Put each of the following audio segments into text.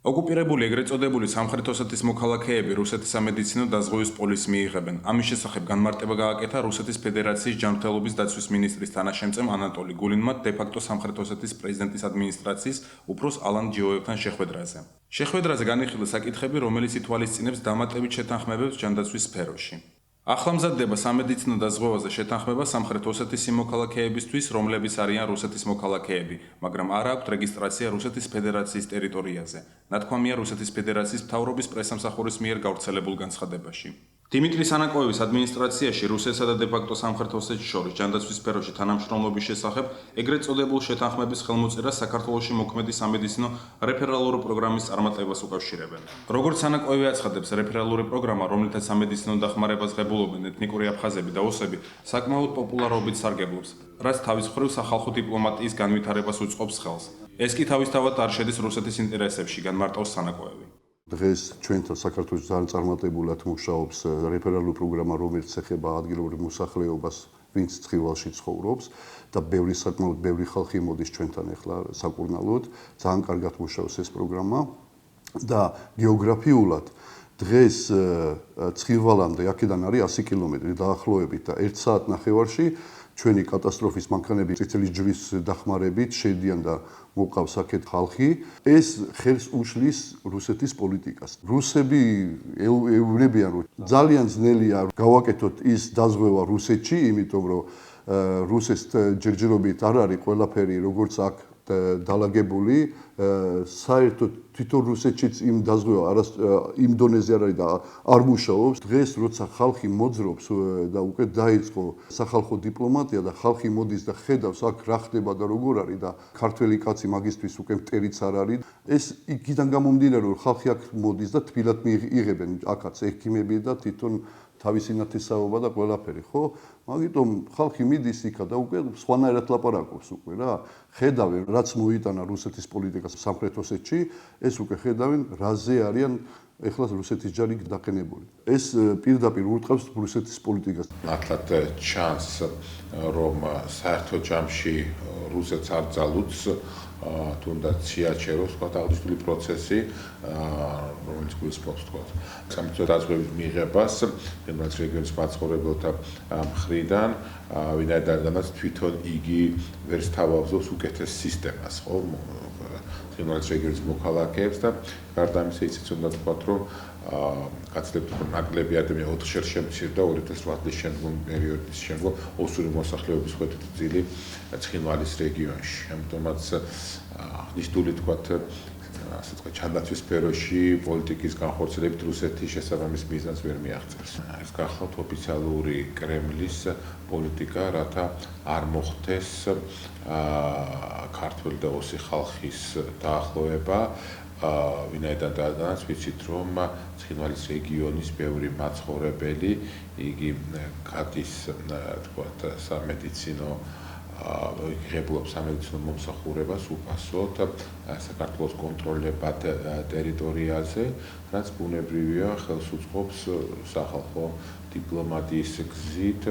ოკუპირებული ეგრეთ წოდებული სამხრეთ ოსეთის მოქალაქეები რუსეთის სამედიცინო დაზღვევის პოლისს მიიღებენ. ამის შესახებ განმარტება გააკეთა რუსეთის ფედერაციის ჯანმრთელობის დაცვის მინისტრის თანაშემწემ ანატოლი გულინმა დე-ფაქტო სამხრეთ ოსეთის პრეზიდენტის ადმინისტრაციის უფროს ალან ჯიოევთან შეხვედრაზე. შეხვედრაზე განიხილდა საკითხები, რომელიც ითვალისწინებს დამატებით შეთანხმებებს ჯანდაცვის სფეროში. ახლა მზადდება სამედიცინო დაზღვევაზე შეთანხმება სამხრეთ ოსეთის მოქალაქეებისთვის, რომლებიც არიან რუსეთის მოქალაქეები, მაგრამ არ აქვთ რეგისტრაცია რუსეთის ფედერაციის ტერიტორიაზე. ნათქვამია რუსეთის ფედერაციის მთავრობის პრესამსახურის მიერ გავრცელებულ განცხადებაში. დიმიტრი სანაკოევის ადმინისტრაციაში რუსეთსა და დე-ფაქტო სამხრეთ ოსეთს შორის ჯანდაცვის სფეროში თანამშრომლობის შესახებ ეგრეთ წოდებულ შეთანხმების ხელმოწერას საქართველოში მოქმედი სამედიცინო რეფერალური პროგრამის წარმატებას უკავშირებენ. როგორც სანაკოევი აცხადებს, რეფერალური პროგრამა, რომლითაც სამედიცინო დახმარებას ღებულობენ ეთნიკური აფხაზები და ოსები, საკმაოდ პოპულარობით სარგებლობს, რაც თავის მხრივ სახალხო დიპლომატიის განვითარებას უწყობს ხელს. ეს კი თავისთავად არ შედის რუსეთის ინტერესებში, განმარტავს სანაკოევი. დღეს ჩვენთან საქართველოს ძალიან წარმატებულად მუშაობს რეფერალური პროგრამა, რომელიც ეხება ადგილობრივ მოსახლეობას, ვინც ცხინვალში ცხოვრობს და საკმაოდ ბევრი ხალხი მოდის ჩვენთან ახლა საკურნალოდ. ძალიან კარგად მუშაობს ეს პროგრამა და გეოგრაფიულად დღეს ცხინვალამდე აქედან არის 100 კილომეტრი დაახლოებით და 1 საათნახევარში ჩვენი კატასტროფის მანქანები წითელი ჯვრის დახმარებით შედიან და მოყავს აქეთ ხალხი. ეს ხელს უშლის რუსეთის პოლიტიკას. რუსები ეუბნებიან, რომ ძალიან ძნელია გავაკეთოთ ის დაზღვევა რუსეთში, იმიტომ რომ რუსეთს ჯერჯერობით არ არის ყველაფერი როგორც აქ დალაგებული, საერთოდ თვითონ რუსეთშიც იმ დაზღვევა იმ დონეზე არ არის და არ მუშაობს. დღეს როცა ხალხი მოძრობს და უკვე დაიწყო სახალხო დიპლომატია და ხალხი მოდის და ხედავს აქ რა ხდება და როგორ არის და ქართველი კაცი მაგისთვის უკვე მტერიც არ არის. ეს იქიდან გამომდინარე, რომ ხალხი აქ მოდის და თბილად იღებენ აქაც ექიმები და თვითონ თავისი ნათესაობა და ყველაფერი, ხო? მაგიტომ ხალხი მიდის იქა და უკვე სხვანაირად ლაპარაკობს უკვე რა. ხედავენ, რაც მოიტანა რუსეთის პოლიტიკას სამხრეთ ოსეთში, ეს უკვე ხედავენ, რაზე არიან ეხლა რუსეთის ჯარი დაყენებული. ეს პირდაპირ ურტყავს რუსეთის პოლიტიკას. მართლაც ჩანს, რომ საერთო ჯამში რუსეთს არ ძალუძს თუნდაც შეაჩეროს აღნიშნული პროცესი, რომელიც გულისხმობს სამედიცინო დაზღვევის მიღებას გენერალ რეგიონის მაცხოვრებელთა მხრიდან, ვინაიდანაც თვითონ იგი ვერ სთავაზობს უკეთეს სისტემას, ხო? გენერალ რეგიონის მოქალაქეებს და გარდა ამისა ისიც უნდა ვთქვათ, რომ გაცილებით ნაკლები ადამიანი 4-ჯერ შემცირდა 2008 წლის შემდგომ პერიოდის შემდგომ ოსური მოსახლეობის ხვედრილი ცხინვალის რეგიონში. ამიტომაც აღნიშნული თქვათ ასე ვთქვათ ჯანდაცვის სფეროში პოლიტიკის განხორციელებით რუსეთი შესაბამის მიზანს ვერ მიაღწევს. ეს გახლავთ ოფიციალური კრემლის პოლიტიკა, რათა არ მოხდეს ქართველი და ოსი ხალხის დაახლოება, ვინაიდანაც ვიცით, რომ ცხინვალის რეგიონის ბევრი მაცხოვრებელი იგი გადის თქვათ სამედიცინო ღებულობს სამედიცინო მომსახურებას უფასოდ საქართველოს კონტროლებად ტერიტორიაზე, რაც ბუნებრივია ხელს უწყობს სახალხო დიპლომატიის გზით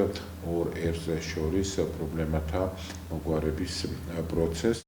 ორ ერს შორის პრობლემათა მოგვარების პროცესს.